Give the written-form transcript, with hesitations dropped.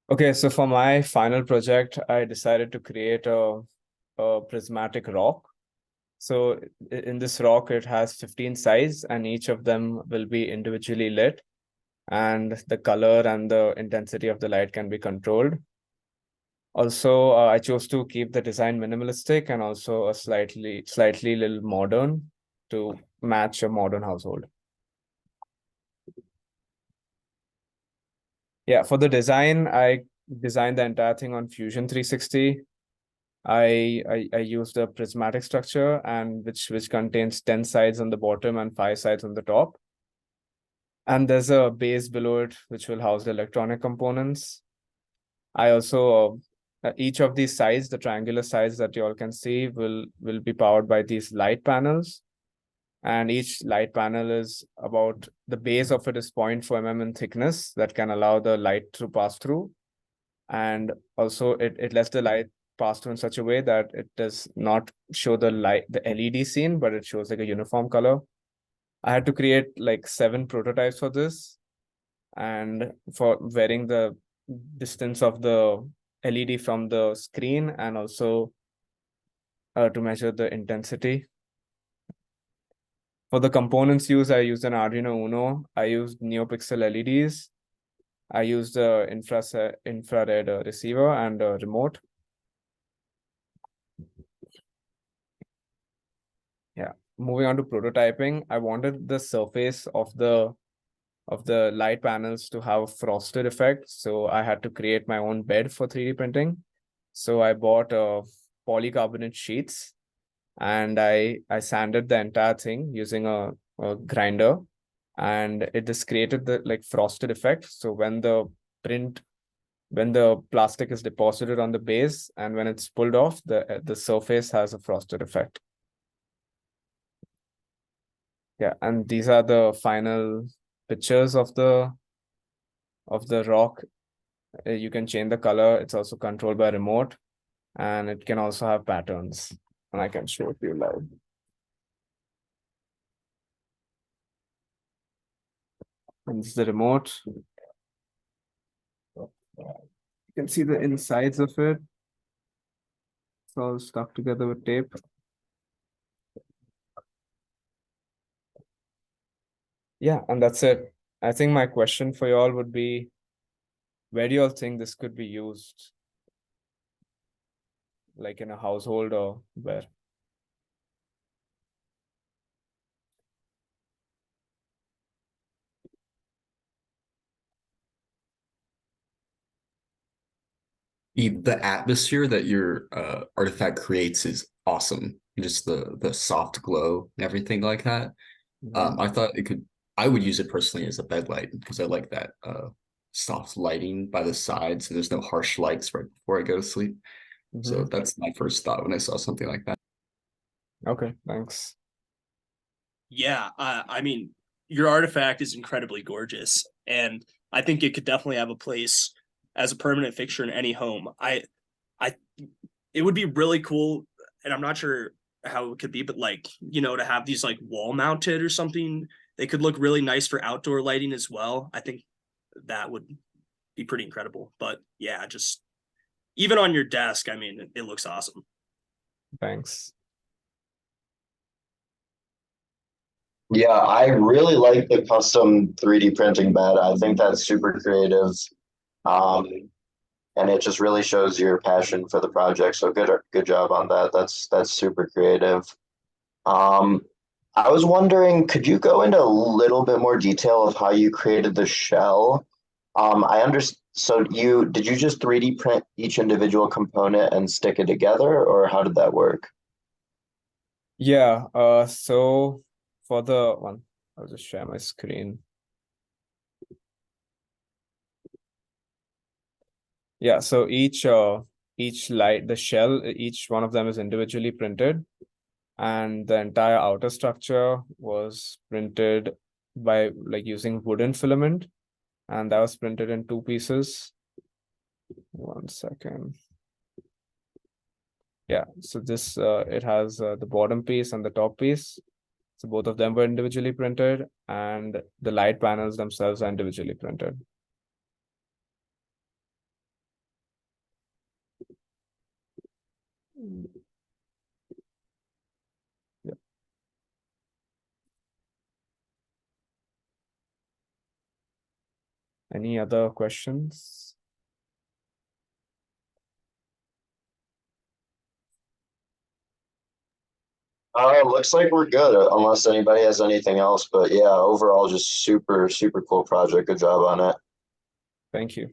Okay, so for my final project, I decided to create a prismatic rock. So in this rock, it has 15 sides, and each of them will be individually lit, and the color and the intensity of the light can be controlled. Also, I chose to keep the design minimalistic and also a slightly little modern to match a modern household. Yeah, for the design, I designed the entire thing on Fusion 360. I used a prismatic structure and which contains 10 sides on the bottom and 5 sides on the top. And there's a base below it which will house the electronic components. I also each of these sides, the triangular sides that you all can see, will be powered by these light panels. And each light panel is about the base of it is 0.4 mm in thickness that can allow the light to pass through. And also it lets the light pass through in such a way that it does not show the LED scene, but it shows like a uniform color. I had to create like 7 prototypes for this, and for varying the distance of the LED from the screen, and also to measure the intensity. For the components used, I used an Arduino Uno. I used NeoPixel LEDs. I used the infrared receiver and a remote. Yeah. Moving on to prototyping, I wanted the surface of the light panels to have a frosted effect. So I had to create my own bed for 3D printing. So I bought polycarbonate sheets, and I sanded the entire thing using a grinder, and it just created the like frosted effect. So print when the plastic is deposited on the base and when it's pulled off, the surface has a frosted effect. Yeah, and these are the final pictures of the rock. You can change the color. It's also controlled by remote, and it can also have patterns. And I can show it to you live. And this is the remote. You can see the insides of it. It's all stuck together with tape. Yeah, and that's it. I think my question for you all would be, where do you all think this could be used? Like in a household or where? The atmosphere that your artifact creates is awesome. Just the soft glow and everything like that. Mhm. I thought it could. I would use it personally as a bed light because I like that soft lighting by the sides, and there's no harsh lights right before I go to sleep. So Mhm. that's my first thought when I saw something like that. Okay, thanks. Yeah, I mean, your artifact is incredibly gorgeous, and I think it could definitely have a place as a permanent fixture in any home. I, it would be really cool, and I'm not sure how it could be, but like to have these like wall mounted or something. They could look really nice for outdoor lighting as well. I think that would be pretty incredible. But yeah, just even on your desk, I mean, it looks awesome. Thanks. Yeah, I really like the custom 3D printing bed. I think that's super creative. Um, and it just really shows your passion for the project. So good job on that. That's super creative. Um, I was wondering, could you go into a little bit more detail of how you created the shell? I understand. So did you just 3D print each individual component and stick it together, or how did that work? Yeah, so for the one, I'll just share my screen. Yeah, so each light, the shell, each one of them is individually printed, and the entire outer structure was printed by like using wooden filament, and that was printed in 2 pieces. One second. Yeah, so this it has the bottom piece and the top piece. So both of them were individually printed, and the light panels themselves are individually printed. Any other questions? Looks like we're good, unless anybody has anything else, but yeah, overall, just super, super cool project. Good job on it. Thank you.